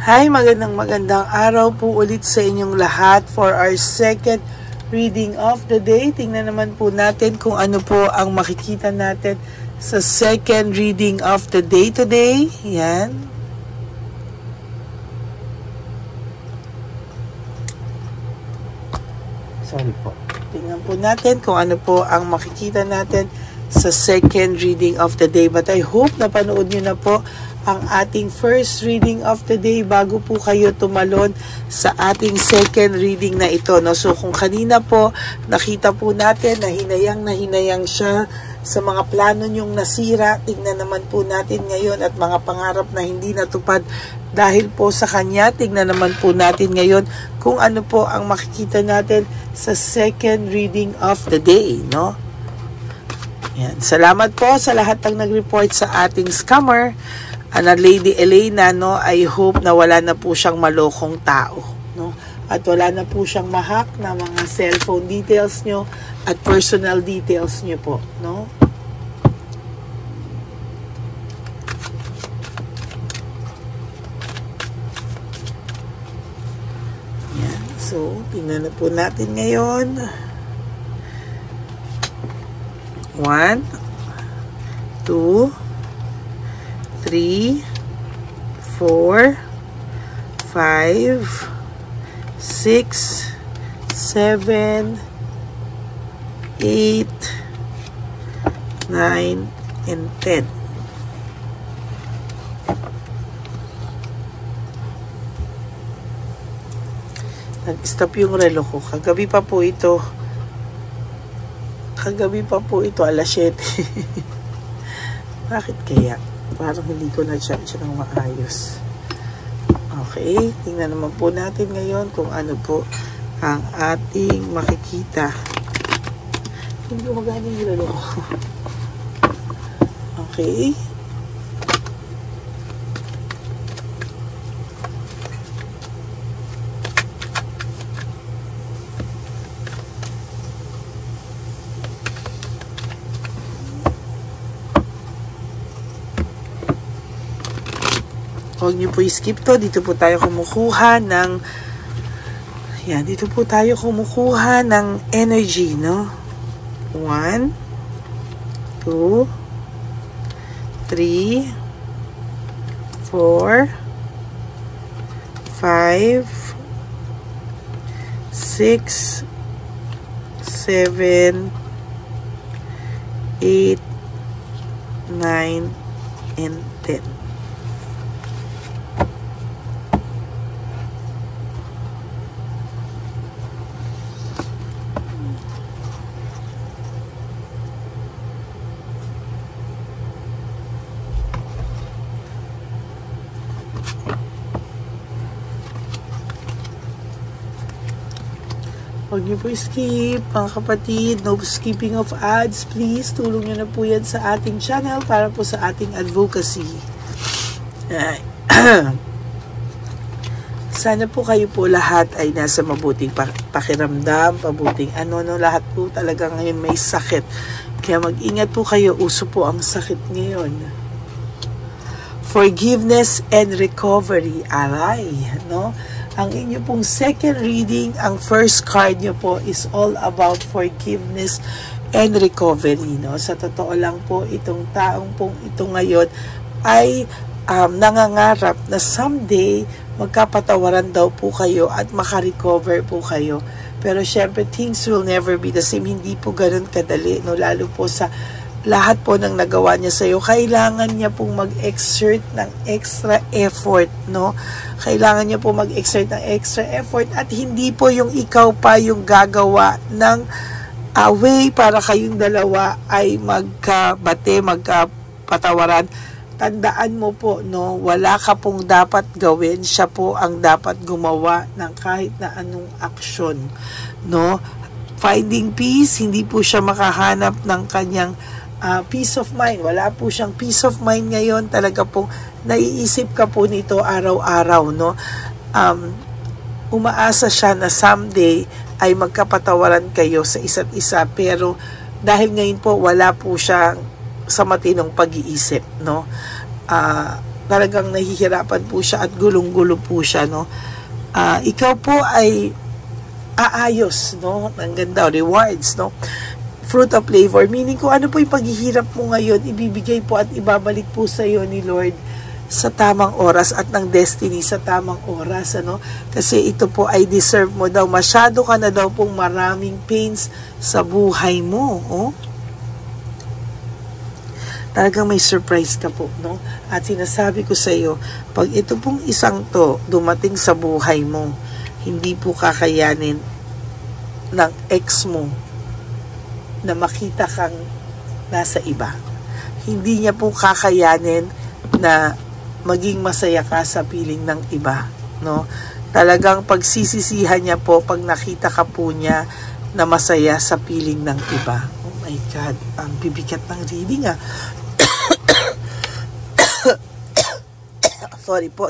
Hi, magandang araw po ulit sa inyong lahat for our second reading of the day. Tingnan naman po natin kung ano po ang makikita natin sa second reading of the day today. Yan. Sorry po. Tingnan po natin kung ano po ang makikita natin sa second reading of the day. But I hope na panood nyo na po ang ating first reading of the day bago po kayo tumalon sa ating second reading na ito. No? So kung kanina po nakita po natin na hinayang siya sa mga plano nyong nasira, tingnan naman po natin ngayon at mga pangarap na hindi natupad dahil po sa kanya. Tingnan naman po natin ngayon kung ano po ang makikita natin sa second reading of the day. No? Yan. Salamat po sa lahat ng nag-report sa ating scammer. Na Lady Elena, no, I hope na wala na po siyang malokong tao, no? At wala na po siyang ma-hack na mga cellphone details nyo at personal details nyo po, no? Yan. So, tingnan na po natin ngayon. 1, 2, 3, 4, 5, 6, 7, 8, 9, and 10. Nag-stop yung relo ko. Kagabi pa po ito, alas 7. Bakit kaya? Parang hindi ko na-charge ng maayos. Okay, tingnan naman po natin ngayon kung ano po ang ating makikita. Hindi ko magana yung relo ko. Okay. Huwag niyo po i-skip to. Dito po tayo kumukuha ng energy, no? 1, 2, 3, 4, 5, 6, 7, 8, 9, and 10. Huwag niyo po skip, mga kapatid. No skipping of ads, please. Tulong niyo na po yan sa ating channel para po sa ating advocacy. Sana po kayo po lahat ay nasa mabuting pakiramdam, mabuting lahat po talaga ngayon may sakit. Kaya mag-ingat po kayo, uso po ang sakit ngayon. Forgiveness and recovery, aray, no? Ang inyo pong second reading, ang first card nyo po is all about forgiveness and recovery. No? Sa totoo lang po, itong taong pong ito ngayon ay nangangarap na someday magkapatawaran daw po kayo at makarecover po kayo. Pero syempre, things will never be the same. Hindi po ganun kadali. No? Lalo po sa lahat po ng nagawa niya sa'yo, kailangan niya pong mag-exert ng extra effort, no? Kailangan niya po mag-exert ng extra effort at hindi po yung ikaw pa yung gagawa ng way para kayong dalawa ay magkabate, magkapatawaran. Tandaan mo po, no? Wala ka pong dapat gawin. Siya po ang dapat gumawa ng kahit na anong aksyon, no? Finding peace, hindi po siya makahanap ng kanyang peace of mind. Wala po siyang peace of mind ngayon. Talaga po naiisip ka po nito araw-araw, no? Umaasa siya na someday ay magkapatawaran kayo sa isa't isa, pero dahil ngayon po wala po siya sa matinong pag-iisip, no? talagang nahihirapan po siya at gulong-gulo po siya, no? Ikaw po ay aayos, no? Ang ganda, rewards, no? Fruit of labor, meaning kung ano po yung paghihirap mo ngayon, ibibigay po at ibabalik po sa iyo ni Lord sa tamang oras at ng destiny sa tamang oras, ano? Kasi ito po ay deserve mo daw. Masyado ka na daw pong maraming pains sa buhay mo, oh? Talagang may surprise ka po, no? At sinasabi ko sa iyo, pag ito pong isang to dumating sa buhay mo, hindi po kakayanin ng ex mo na makita kang nasa iba. Hindi niya po kakayanin na maging masaya ka sa piling ng iba, no? Talagang pagsisisihan niya po pag nakita ka po niya na masaya sa piling ng iba. Oh my God, ang bibigat ng reading, ah. Sorry po.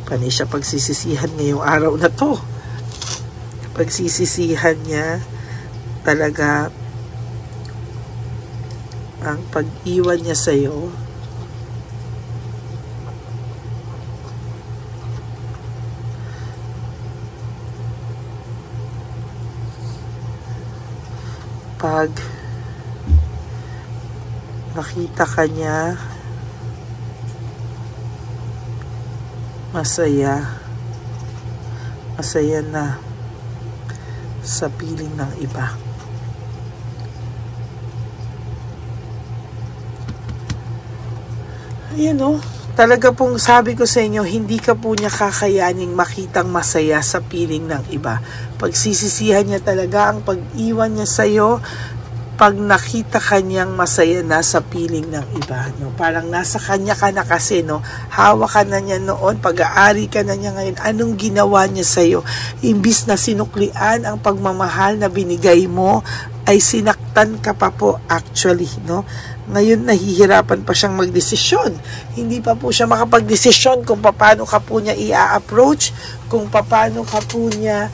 Panay siya pagsisisihan ngayong araw na to. Pagsisisihan niya talaga ang pag-iwan niya sa'yo. Pag nakita ka niya masaya na sa piling ng iba. Ayan, oh, talaga pong sabi ko sa inyo, hindi ka po niya kakayaning makitang masaya sa piling ng iba. Pagsisisihan niya talaga ang pag-iwan niya sa'yo pag nakita kanyang masaya na sa piling ng iba, no? Parang nasa kanya ka na kasi, no? Hawak ka na niya noon, pag-aari ka na niya ngayon. Anong ginawa niya sa'yo? Imbis na sinuklian ang pagmamahal na binigay mo, ay sinaktan ka pa po actually, no? Ngayon nahihirapan pa siyang magdesisyon. Hindi pa po siya makapagdesisyon kung paano ka po niya i-approach, kung paano ka po niya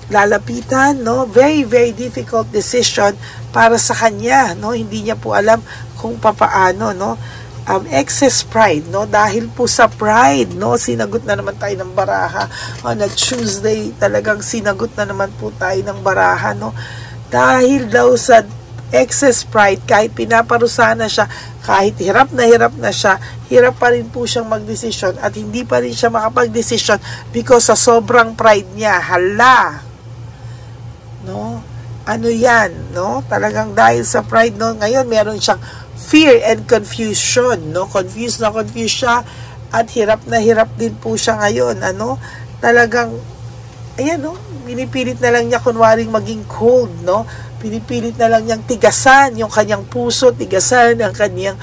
lalapitan, no? Very, very difficult decision para sa kanya, no? Hindi niya po alam kung paano, no? Excess pride, no? Dahil po sa pride, no? Sinagot na naman tayo ng baraha. On a Tuesday, talagang sinagot na naman po tayo ng baraha, no? Dahil daw sa excess pride, kahit pinaparusahan na siya, kahit hirap na siya, hirap pa rin po siyang magdesisyon at hindi pa rin siya makapagdesisyon because sa sobrang pride niya. Hala, no? Ano yan, no? Talagang dahil sa pride, no? Ngayon meron siyang fear and confusion, no? Confused siya at hirap na hirap din po siya ngayon, ano? Talagang, ayan, no? Pinipilit na lang niya kunwaring maging cold, no? Pinipilit na lang niyang tigasan yung kanyang puso, tigasan ang kanyang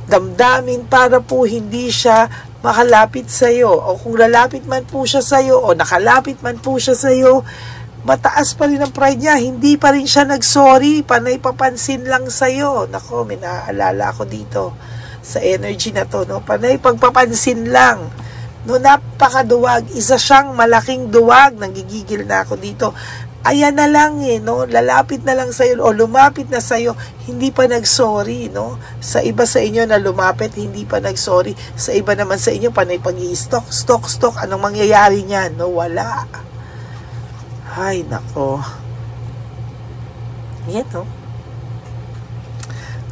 damdamin para po hindi siya makalapit sa iyo. O kung lalapit man po siya sa iyo o nakalapit man po siya sa iyo, mataas pa rin ang pride niya. Hindi pa rin siya nag-sorry, panay papansin lang sa iyo. Nako, may naaalala ako dito sa energy na to, no? Panay pagpapansin lang. No, napakaduwag. Isa siyang malaking duwag. Nanggigigil na ako dito. Ayan na lang, no? Lalapit na lang sa'yo o lumapit na sa'yo, hindi pa nag-sorry, no? Sa iba sa inyo na lumapit, hindi pa nag-sorry. Sa iba naman sa inyo, panay pag-i-stalk. Anong mangyayari niyan, no? Wala. Ay, nako. Yan, no?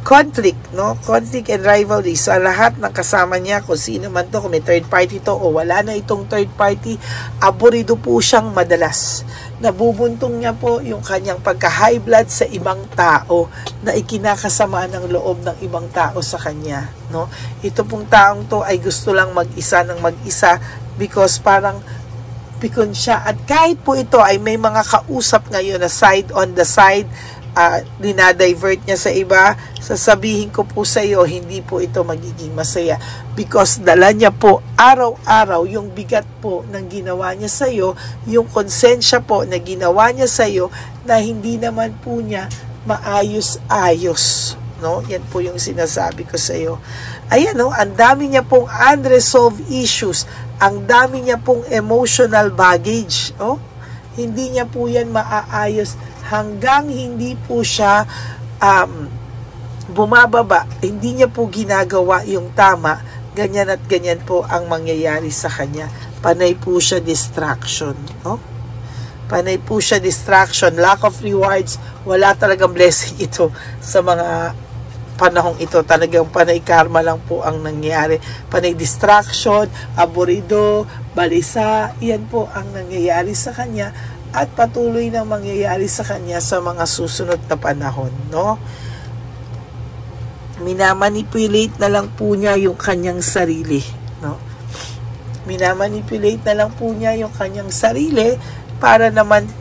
Conflict, no? Conflict and rivalry sa lahat ng kasama niya, kung sino man to, kung may third party to o wala na itong third party, aburido po siyang madalas. Nabubuntong niya po yung kanyang pagka-high blood sa ibang tao na ikinakasama ng loob ng ibang tao sa kanya, no? Ito pong taong to ay gusto lang mag-isa ng mag-isa because parang pikon siya. At kahit po ito ay may mga kausap ngayon na side on the side, dinadivert niya sa iba, sasabihin ko po sa iyo, hindi po ito magiging masaya because dala niya po araw-araw yung bigat po ng ginawa niya sa iyo, yung konsensya po na ginawa niya sa iyo na hindi naman po niya maayos-ayos, no? Yan po yung sinasabi ko sa iyo. Ayan, no? Ang dami niya pong unresolved issues, ang dami niya pong emotional baggage, oh? Hindi niya po yan maaayos hanggang hindi po siya bumababa, hindi niya po ginagawa yung tama, ganyan at ganyan po ang mangyayari sa kanya. Panay po siya distraction, no? Panay po siya distraction, lack of rewards, wala talagang blessing ito sa mga panahong ito. Talagang panay karma lang po ang nangyayari. Panay distraction, aburido, balisa, yan po ang nangyayari sa kanya at patuloy na mangyayari sa kanya sa mga susunod na panahon, no? Minamanipulate na lang po niya yung kanyang sarili, no? Minamanipulate na lang po niya yung kanyang sarili para naman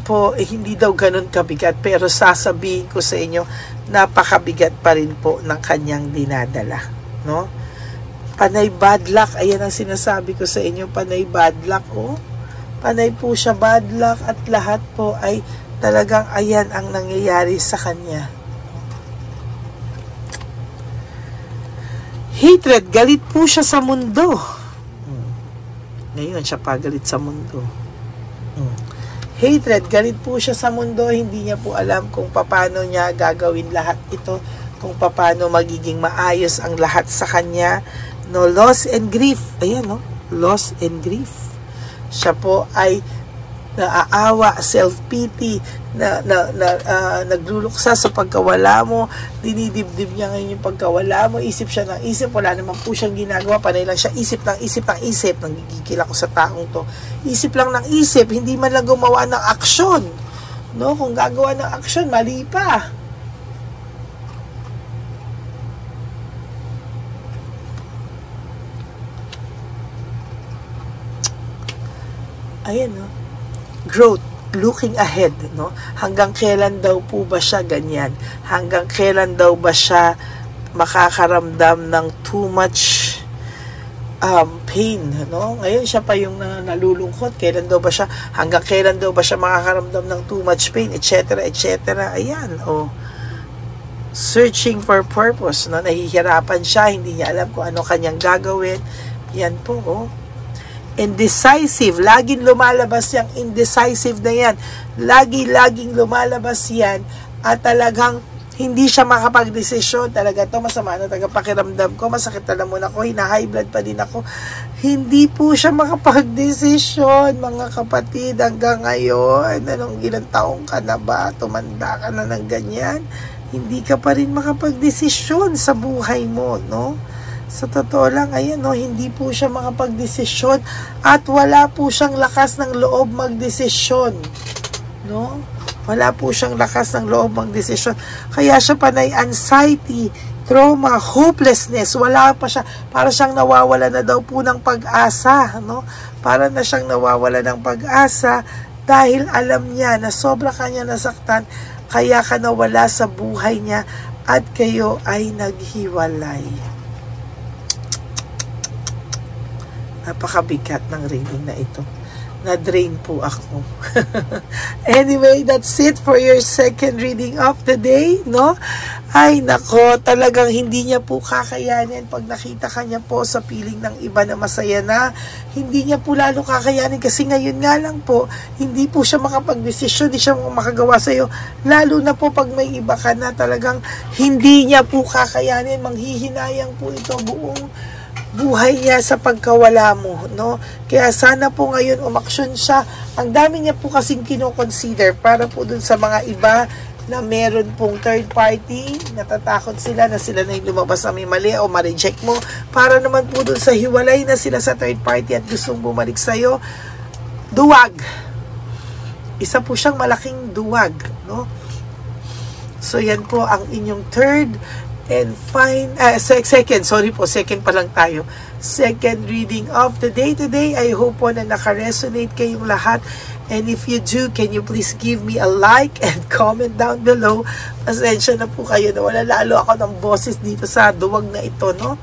po hindi daw ganun kabigat, pero sasabihin ko sa inyo, napakabigat pa rin po ng kanyang dinadala, no? Panay bad luck, ayan ang sinasabi ko sa inyo, panay bad luck, oh. Panay po siya bad luck at lahat po ay talagang ayan ang nangyayari sa kanya. Hatred, galit po siya sa mundo. Ngayon siya pagalit sa mundo. Hatred, galit po siya sa mundo, hindi niya po alam kung paano niya gagawin lahat ito, kung paano magiging maayos ang lahat sa kanya, no? Loss and grief, ayan, no? Loss and grief. Siya po ay naaawa, self-pity, nagluluksa sa pagkawala mo, dinidibdib niya ngayon yung pagkawala mo, isip siya ng isip, wala naman po siyang ginagawa, panay lang siya isip ng isip, nanggigigil ako sa taong to, isip lang ng isip, hindi man lang gumawa ng aksyon, no? Kung gagawa ng aksyon, mali pa. Ayan, no? Growth, looking ahead, no? Hanggang kailan daw po ba siya ganyan? Hanggang kailan daw ba siya makakaramdam ng too much pain, no? Ngayon siya pa yung nalulungkot. Kailan daw ba siya, hanggang kailan daw ba siya makakaramdam ng too much pain, etc., etc. Ayan, oh. Searching for purpose, no? Nahihirapan siya, hindi niya alam kung ano kanyang gagawin. Yan po, oh. Indecisive, laging lumalabas yung indecisive na yan, laging lumalabas yan, at talagang hindi siya makapag-desisyon. Talaga to, masama na talaga pakiramdam ko, masakit na naman ako, high blood pa din ako, hindi po siya makapag-desisyon, mga kapatid, hanggang ngayon. Anong ilang taong ka na ba, tumanda ka na ng ganyan, hindi ka pa rin makapag-desisyon sa buhay mo, no? Sa totoo lang, ayan, no, hindi po siya makapag-desisyon at wala po siyang lakas ng loob mag-desisyon, no? Wala po siyang lakas ng loob mag-desisyon. Kaya siya panay anxiety, trauma, hopelessness, wala pa siya, para siyang nawawala na daw po ng pag-asa, no? Para na siyang nawawala ng pag-asa dahil alam niya na sobra kanya nasaktan, kaya ka nawala sa buhay niya at kayo ay naghiwalay. Napakabigat ng reading na ito. Na-drain po ako. Anyway, that's it for your second reading of the day, no? Ay, nako, talagang hindi niya po kakayanin pag nakita kanya po sa piling ng iba na masaya na. Hindi niya po lalo kakayanin kasi ngayon nga lang po, hindi po siya makapag-desisyon, hindi siya makagawa sa'yo. Lalo na po pag may iba ka na, talagang hindi niya po kakayanin. Manghihinayang po ito buong buhay niya sa pagkawala mo, no? Kaya sana po ngayon umaksyon siya. Ang dami niya po kasing kino-consider para po dun sa mga iba na meron pong third party, natatakot sila na sila na yung lumabas na may mali o ma-reject mo. Para naman po dun sa hiwalay na sila sa third party at gustong bumalik sa'yo, duwag. Isa po siyang malaking duwag, no? So yan po ang inyong third and second pa lang tayo. Second reading of the day today. I hope po na naka-resonate kayong lahat. And if you do, can you please give me a like and comment down below. Pasensya na po kayo na wala lalo ako ng boses dito sa duwag na ito, no?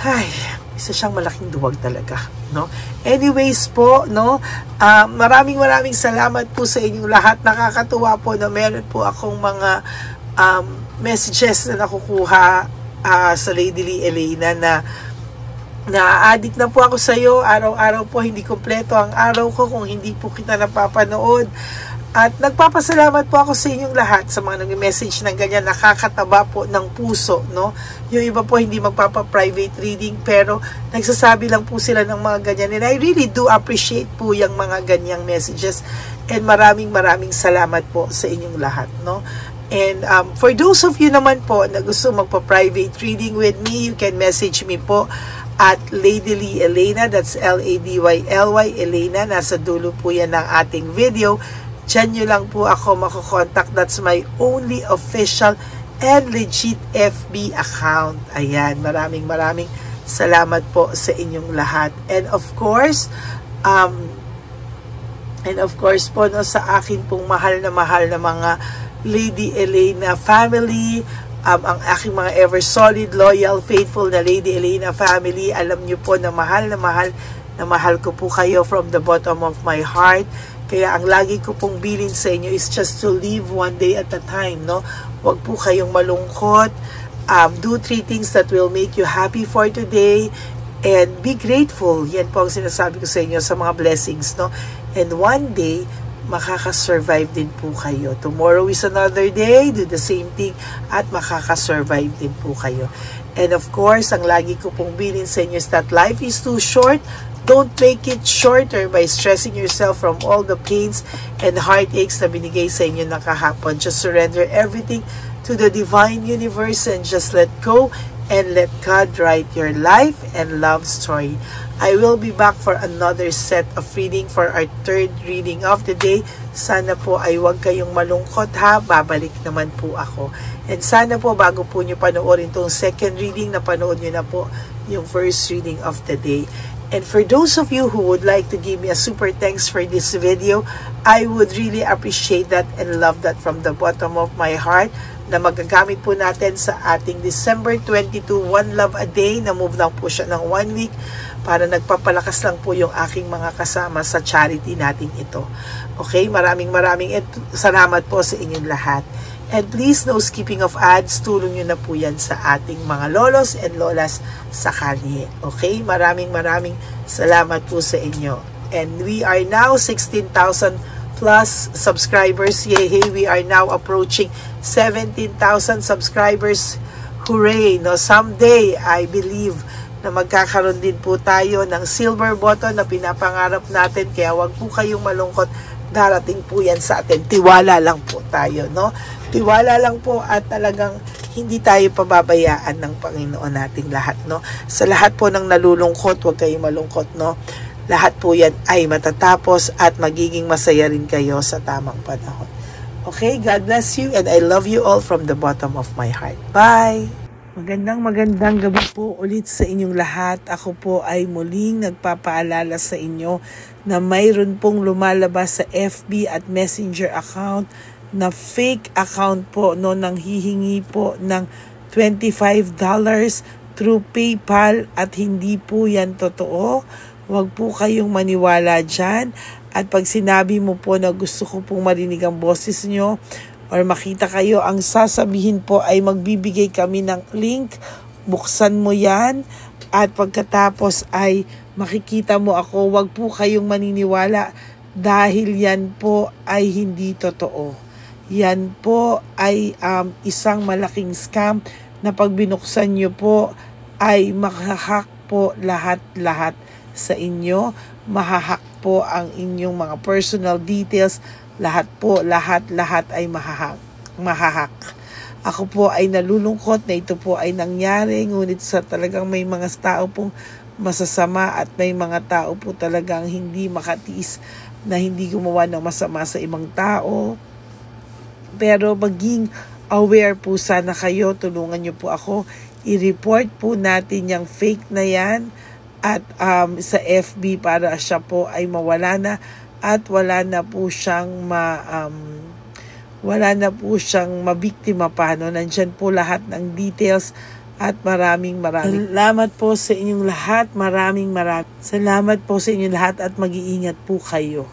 Ay, isa siyang malaking duwag talaga, no? Anyways po, no? Maraming salamat po sa inyong lahat. Nakakatuwa po na meron po akong mga messages na nakukuha sa Lady Lee Elena na addict na po ako sa iyo. Araw-araw po, hindi kompleto ang araw ko kung hindi po kita napapanood. At nagpapasalamat po ako sa inyong lahat sa mga nag-message ng ganyan, nakakataba po ng puso, no? Yung iba po hindi magpapa-private reading, pero nagsasabi lang po sila ng mga ganyan. And I really do appreciate po yung mga ganyang messages. And maraming salamat po sa inyong lahat, no? And for those of you naman po na gusto magpa-private reading with me, you can message me po at Lady Lee Elena, that's Ladyly Elena, nasa dulo po yan ng ating video. Diyan nyo lang po ako makukontak. That's my only official and legit FB account. Ayan, maraming salamat po sa inyong lahat. And of course po, no, sa akin pong mahal na mga Lady Elena family, ang aking mga ever solid, loyal, faithful na Lady Elena family, alam nyo po na mahal ko po kayo from the bottom of my heart. Kaya ang lagi ko pong bilin sa inyo is just to live one day at a time, no? Huwag po kayong malungkot. Do 3 things that will make you happy for today. And be grateful. Yan po ang sinasabi ko sa inyo sa mga blessings, no? And one day, makakasurvive din po kayo. Tomorrow is another day. Do the same thing at makakasurvive din po kayo. And of course, ang lagi ko pong bilin sa inyo is that life is too short. Don't make it shorter by stressing yourself from all the pains and heartaches na binigay sa inyo na kahapon. Just surrender everything to the divine universe and just let go and let God write your life and love story. I will be back for another set of reading for our 3rd reading of the day. Sana po ay huwag kayong malungkot ha. Babalik naman po ako. And sana po bago po nyo panoorin itong 2nd reading, napanood nyo na po yung 1st reading of the day. And for those of you who would like to give me a super thanks for this video, I would really appreciate that and love that from the bottom of my heart, na magagamit po natin sa ating December 22, One Love a Day, na move lang po siya ng 1 week para nagpapalakas lang po yung aking mga kasama sa charity natin ito. Okay, maraming salamat po sa inyong lahat. And please, no skipping of ads, tulong nyo na po yan sa ating mga lolos and lolas sa kalye. Okay, maraming salamat po sa inyo. And we are now 16,000 plus subscribers. Yay, we are now approaching 17,000 subscribers. Hooray! No, someday, I believe na magkakaroon din po tayo ng silver button na pinapangarap natin. Kaya wag po kayong malungkot. Darating po yan sa atin. Tiwala lang po tayo, no? Tiwala lang po at talagang hindi tayo pababayaan ng Panginoon nating lahat, no? Sa lahat po ng nalulungkot, wag kayong malungkot, no? Lahat po yan ay matatapos at magiging masaya rin kayo sa tamang panahon. Okay, God bless you and I love you all from the bottom of my heart. Bye! Magandang gabi po ulit sa inyong lahat. Ako po ay muling nagpapaalala sa inyo na mayroon pong lumalabas sa FB at Messenger account na fake account po, no, nang hihingi po ng $25 through PayPal at hindi po yan totoo. Huwag po kayong maniwala dyan. At pag sinabi mo po na gusto ko pong marinig ang boses nyo or makita kayo, ang sasabihin po ay magbibigay kami ng link. Buksan mo yan at pagkatapos ay makikita mo ako. Huwag po kayong maniniwala dahil yan po ay hindi totoo. Yan po ay isang malaking scam na pag binuksan nyo po ay makahack po lahat sa inyo. Mahahack po ang inyong mga personal details. Lahat ay mahahack. Ako po ay nalulungkot na ito po ay nangyari, ngunit sa talagang may mga tao pong masasama at may mga tao po talagang hindi makatiis na hindi gumawa ng masama sa ibang tao. Pero maging aware po sana kayo, tulungan niyo po ako, i-report po natin yung fake na yan at sa FB para siya po ay mawala na at wala na po siyang mabiktima pa, no? Nandyan po lahat ng details at maraming salamat po sa inyong lahat. Maraming salamat po sa inyong lahat at mag-iingat po kayo.